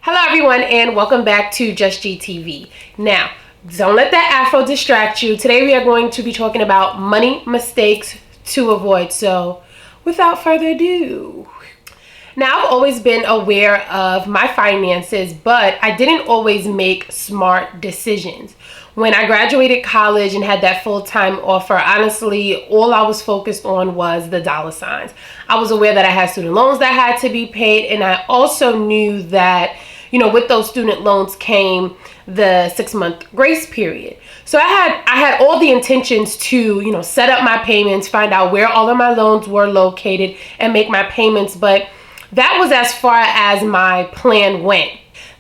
Hello everyone and welcome back to JustGeeTV. Now, don't let that afro distract you. Today we are going to be talking about money mistakes to avoid. So without further ado. Now, I've always been aware of my finances, but I didn't always make smart decisions. When I graduated college and had that full-time offer, honestly, all I was focused on was the dollar signs. I was aware that I had student loans that had to be paid, and I also knew that, with those student loans came the 6-month grace period. So I had all the intentions to, set up my payments, find out where all of my loans were located, and make my payments, but that was as far as my plan went.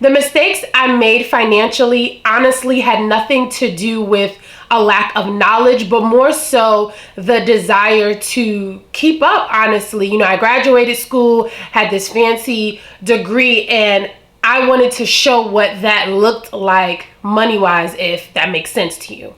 The mistakes I made financially honestly had nothing to do with a lack of knowledge, but more so the desire to keep up, honestly. I graduated school, had this fancy degree, and I wanted to show what that looked like money-wise, if that makes sense to you.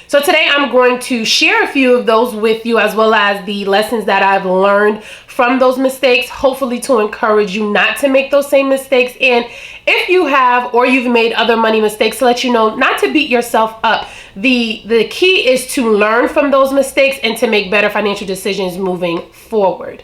So today I'm going to share a few of those with you, as well as the lessons that I've learned from those mistakes, hopefully to encourage you not to make those same mistakes. And if you have, or you've made other money mistakes, to let you know not to beat yourself up. The key is to learn from those mistakes and to make better financial decisions moving forward.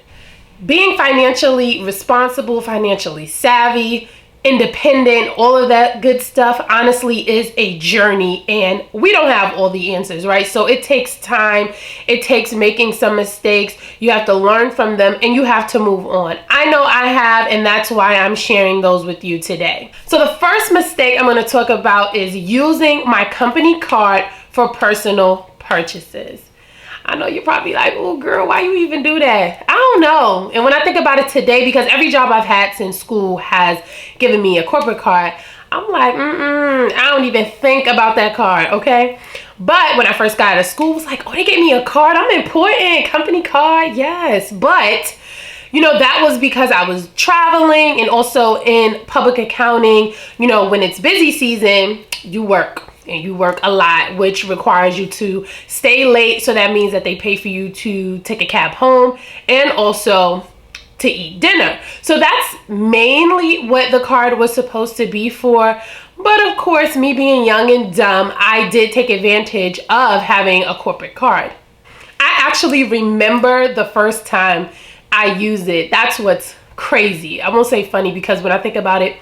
Being financially responsible, financially savvy, independent, all of that good stuff, honestly, is a journey, and we don't have all the answers, right? So it takes time, it takes making some mistakes, you have to learn from them, and you have to move on. I know I have, and that's why I'm sharing those with you today. So the first mistake I'm going to talk about is using my company card for personal purchases. I know you're probably like, oh girl, why you even do that? I don't know. And when I think about it today, because every job I've had since school has given me a corporate card, I'm like, I don't even think about that card, okay? But when I first got out of school, it was like, oh, they gave me a card. I'm important. Company card, yes. But that was because I was traveling and also in public accounting. When it's busy season, you work. And you work a lot, which requires you to stay late. So that means that they pay for you to take a cab home and also to eat dinner. So that's mainly what the card was supposed to be for. But of course, me being young and dumb, I did take advantage of having a corporate card. I actually remember the first time I used it. That's what's crazy. I won't say funny, because when I think about it,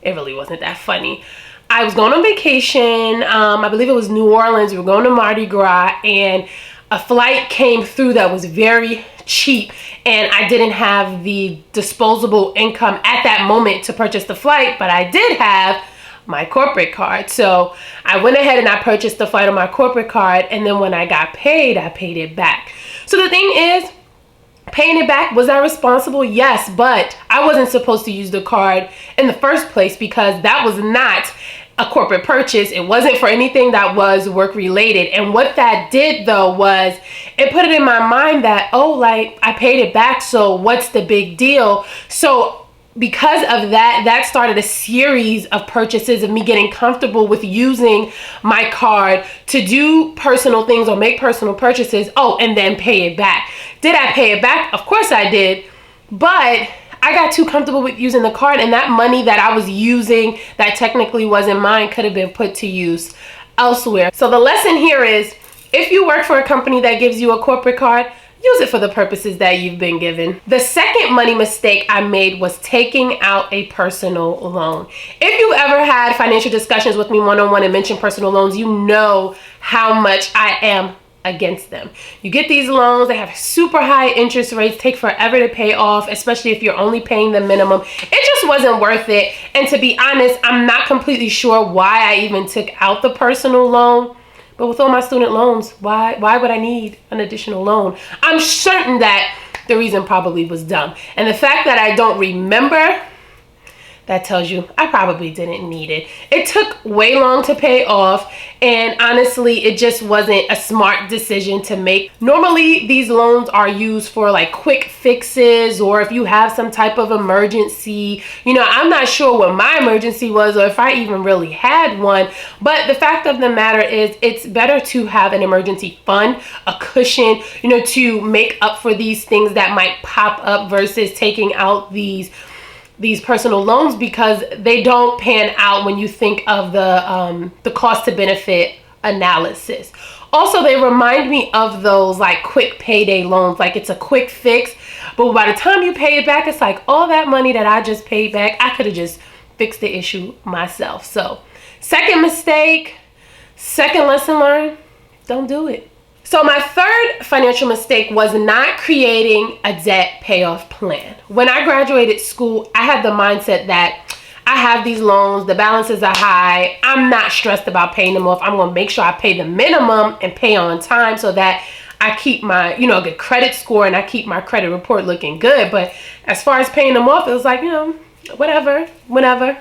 it really wasn't that funny. I was going on vacation. I believe it was New Orleans. We were going to Mardi Gras, and a flight came through that was very cheap, and I didn't have the disposable income at that moment to purchase the flight, but I did have my corporate card. So I went ahead and I purchased the flight on my corporate card, and then when I got paid, I paid it back. So the thing is, paying it back, was I responsible? Yes, but I wasn't supposed to use the card in the first place, because that was not a corporate purchase. It wasn't for anything that was work related. And what that did though was it put it in my mind that, oh, I paid it back, so what's the big deal? So because of that, that started a series of purchases of me getting comfortable with using my card to do personal things or make personal purchases. Oh, and then pay it back. Did I pay it back? Of course I did. But I got too comfortable with using the card, and that money that I was using that technically wasn't mine could have been put to use elsewhere. So the lesson here is, if you work for a company that gives you a corporate card, use it for the purposes that you've been given. The second money mistake I made was taking out a personal loan. If you've ever had financial discussions with me one-on-one and mentioned personal loans, you know how much I am against them. You get these loans, they have super high interest rates, take forever to pay off, especially if you're only paying the minimum. It just wasn't worth it. And to be honest, I'm not completely sure why I even took out the personal loan. But with all my student loans, why would I need an additional loan? I'm certain that the reason probably was dumb. And the fact that I don't remember, that tells you I probably didn't need it. It took way long to pay off, and honestly, it just wasn't a smart decision to make. Normally, these loans are used for quick fixes, or if you have some type of emergency. I'm not sure what my emergency was, or if I even really had one, but the fact of the matter is, it's better to have an emergency fund, a cushion, to make up for these things that might pop up, versus taking out these these personal loans because they don't pan out when you think of the cost to benefit analysis. Also, they remind me of those like quick payday loans, like it's a quick fix, but by the time you pay it back, it's like all that money that I just paid back, I could have just fixed the issue myself. So second mistake, second lesson learned, don't do it. So my third financial mistake was not creating a debt payoff plan. When I graduated school, I had the mindset that I have these loans, the balances are high, I'm not stressed about paying them off. I'm gonna make sure I pay the minimum and pay on time so that I keep my, good credit score and I keep my credit report looking good. But as far as paying them off, it was like, whatever, whenever,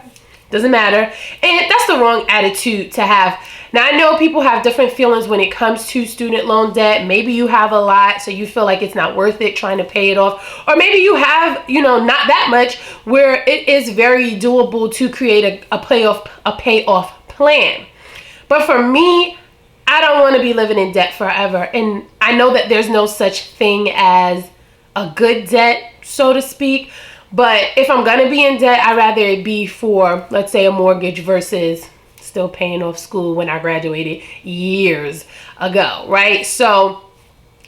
doesn't matter. And that's the wrong attitude to have. Now, I know people have different feelings when it comes to student loan debt. Maybe you have a lot, so you feel like it's not worth it trying to pay it off. Or maybe you have, not that much where it is very doable to create a payoff plan. But for me, I don't want to be living in debt forever. And I know that there's no such thing as a good debt, so to speak. But if I'm going to be in debt, I'd rather it be for, let's say, a mortgage versus still paying off school when I graduated years ago, right? So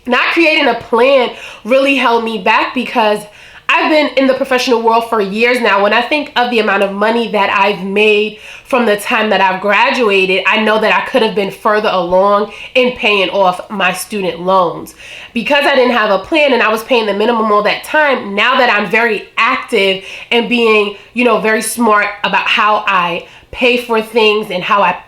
not creating a plan really held me back because I've been in the professional world for years now. When I think of the amount of money that I've made from the time that I've graduated, I know that I could have been further along in paying off my student loans. Because I didn't have a plan and I was paying the minimum all that time, now that I'm very active and being, very smart about how I pay for things and how I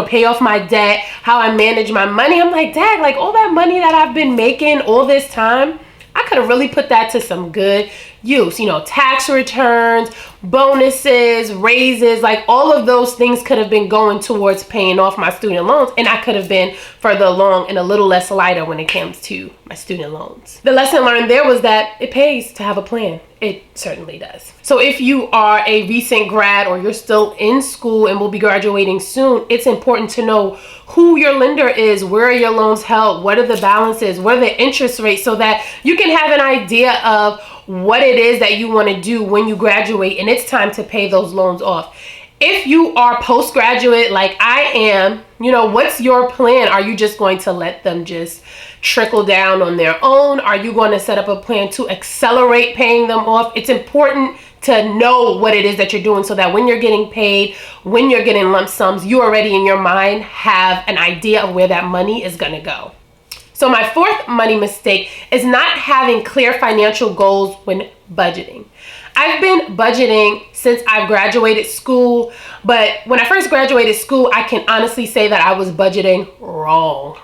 pay off my debt, how I manage my money, I'm like, dang, like all that money that I've been making all this time, I could have really put that to some good use. Tax returns, bonuses, raises, like all of those things could have been going towards paying off my student loans, and I could have been further along and a little less lighter when it comes to my student loans. The lesson learned there was that it pays to have a plan. It certainly does. So if you are a recent grad or you're still in school and will be graduating soon, it's important to know who your lender is, where are your loans held, what are the balances, what are the interest rates, so that you can have an idea of what it is that you want to do when you graduate and it's time to pay those loans off. If you are postgraduate like I am, what's your plan? Are you just going to let them just trickle down on their own? Are you going to set up a plan to accelerate paying them off? It's important to know what it is that you're doing so that when you're getting paid, when you're getting lump sums, you already in your mind have an idea of where that money is going to go. So my fourth money mistake is not having clear financial goals when budgeting. I've been budgeting since I graduated school, but when I first graduated school, I can honestly say that I was budgeting wrong.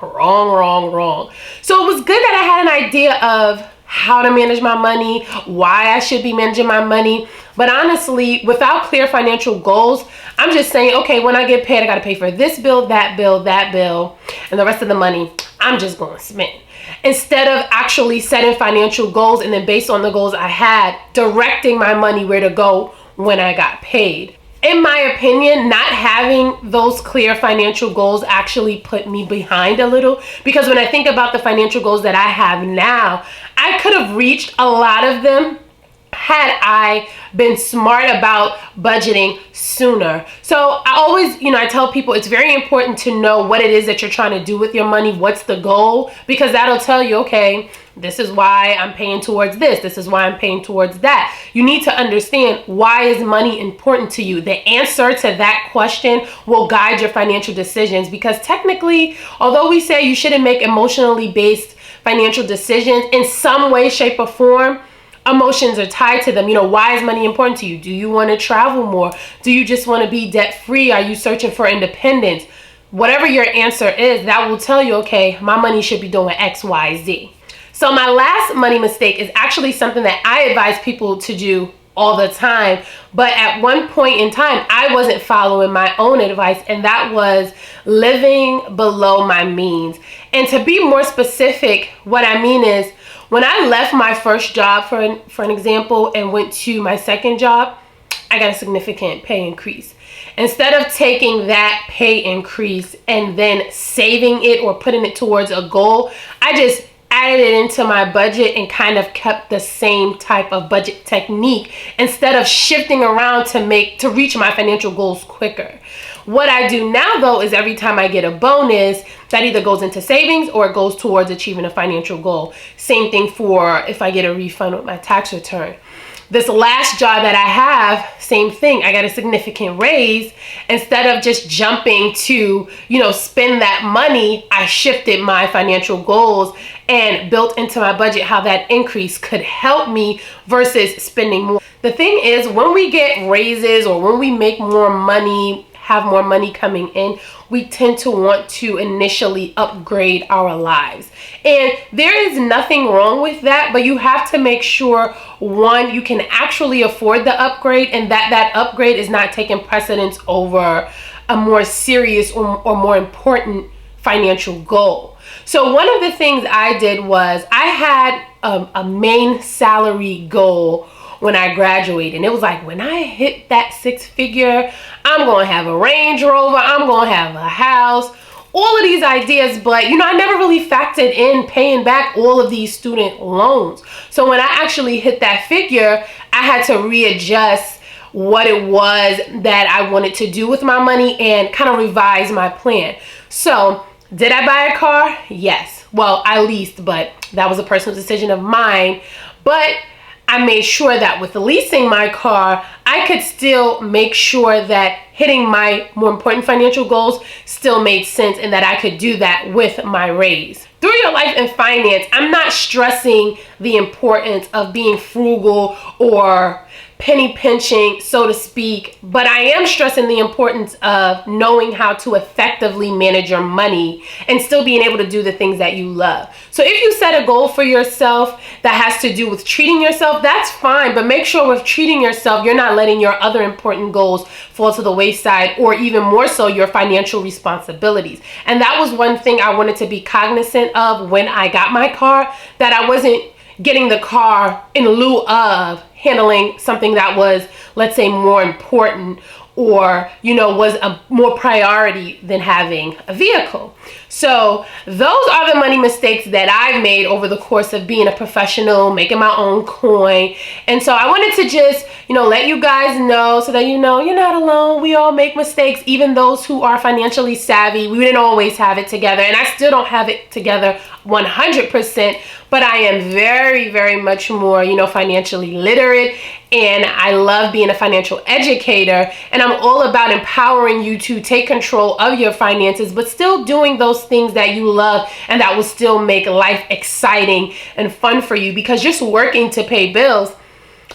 So it was good that I had an idea of how to manage my money, why I should be managing my money. But honestly, without clear financial goals, I'm just saying, okay, when I get paid, I got to pay for this bill, that bill, and the rest of the money, I'm just going to spend. Instead of actually setting financial goals and then based on the goals I had, directing my money where to go when I got paid. In my opinion, not having those clear financial goals actually put me behind a little, because when I think about the financial goals that I have now, I could have reached a lot of them had I been smart about budgeting sooner. So I always, I tell people it's very important to know what it is that you're trying to do with your money. What's the goal? Because that'll tell you, okay, this is why I'm paying towards this. This is why I'm paying towards that. You need to understand, why is money important to you? The answer to that question will guide your financial decisions, because technically, although we say you shouldn't make emotionally based financial decisions, in some way, shape, or form, emotions are tied to them. Why is money important to you? Do you want to travel more? Do you just want to be debt free? Are you searching for independence? Whatever your answer is, that will tell you, okay, my money should be doing X, Y, Z. So my last money mistake is actually something that I advise people to do all the time. But at one point in time, I wasn't following my own advice, and that was living below my means. And to be more specific, what I mean is, when I left my first job, for an example, and went to my second job, I got a significant pay increase. Instead of taking that pay increase and then saving it or putting it towards a goal, I just added it into my budget and kind of kept the same type of budget technique instead of shifting around to reach my financial goals quicker. What I do now though is every time I get a bonus, that either goes into savings or it goes towards achieving a financial goal. Same thing for if I get a refund with my tax return. This last job that I have, same thing. I got a significant raise. Instead of just jumping to, spend that money, I shifted my financial goals and built into my budget how that increase could help me versus spending more. The thing is, when we get raises or when we make more money, have more money coming in, we tend to want to initially upgrade our lives. And there is nothing wrong with that, but you have to make sure, one, you can actually afford the upgrade and that upgrade is not taking precedence over a more serious or more important financial goal. So one of the things I did was I had a main salary goal when I graduated. And it was like, when I hit that 6-figure, I'm going to have a Range Rover, I'm going to have a house, all of these ideas. But, I never really factored in paying back all of these student loans. So when I actually hit that figure, I had to readjust what it was that I wanted to do with my money and kind of revise my plan. So did I buy a car? Yes. Well, I leased, but that was a personal decision of mine. But I made sure that with leasing my car, I could still make sure that hitting my more important financial goals still made sense and that I could do that with my raise. Through Your Life and Finance, I'm not stressing the importance of being frugal or penny pinching, so to speak, but I am stressing the importance of knowing how to effectively manage your money and still being able to do the things that you love. So if you set a goal for yourself that has to do with treating yourself, that's fine, but make sure with treating yourself, you're not letting your other important goals fall to the wayside, or even more so, your financial responsibilities. And that was one thing I wanted to be cognizant of when I got my car, that I wasn't getting the car in lieu of handling something that was, let's say, more important or, was a more priority than having a vehicle. So those are the money mistakes that I've made over the course of being a professional, making my own coin. And so I wanted to just, let you guys know so that you're not alone. We all make mistakes, even those who are financially savvy. We didn't always have it together, and I still don't have it together 100%, but I am very, very much more, financially literate, and I love being a financial educator, and I'm all about empowering you to take control of your finances, but still doing those things that you love and that will still make life exciting and fun for you, because just working to pay bills,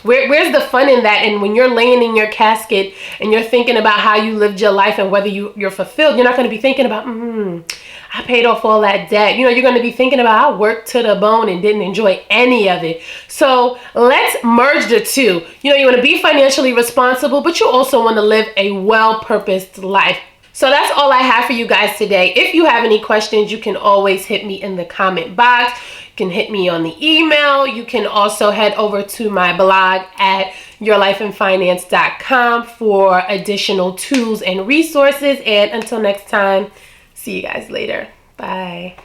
where's the fun in that? And when you're laying in your casket and you're thinking about how you lived your life and whether you're fulfilled, you're not going to be thinking about, I paid off all that debt. You're going to be thinking about, I worked to the bone and didn't enjoy any of it. So let's merge the two. You want to be financially responsible, but you also want to live a well-purposed life. So that's all I have for you guys today. If you have any questions, you can always hit me in the comment box. You can hit me on the email. You can also head over to my blog at yourlifeandfinance.com for additional tools and resources. And until next time, see you guys later. Bye.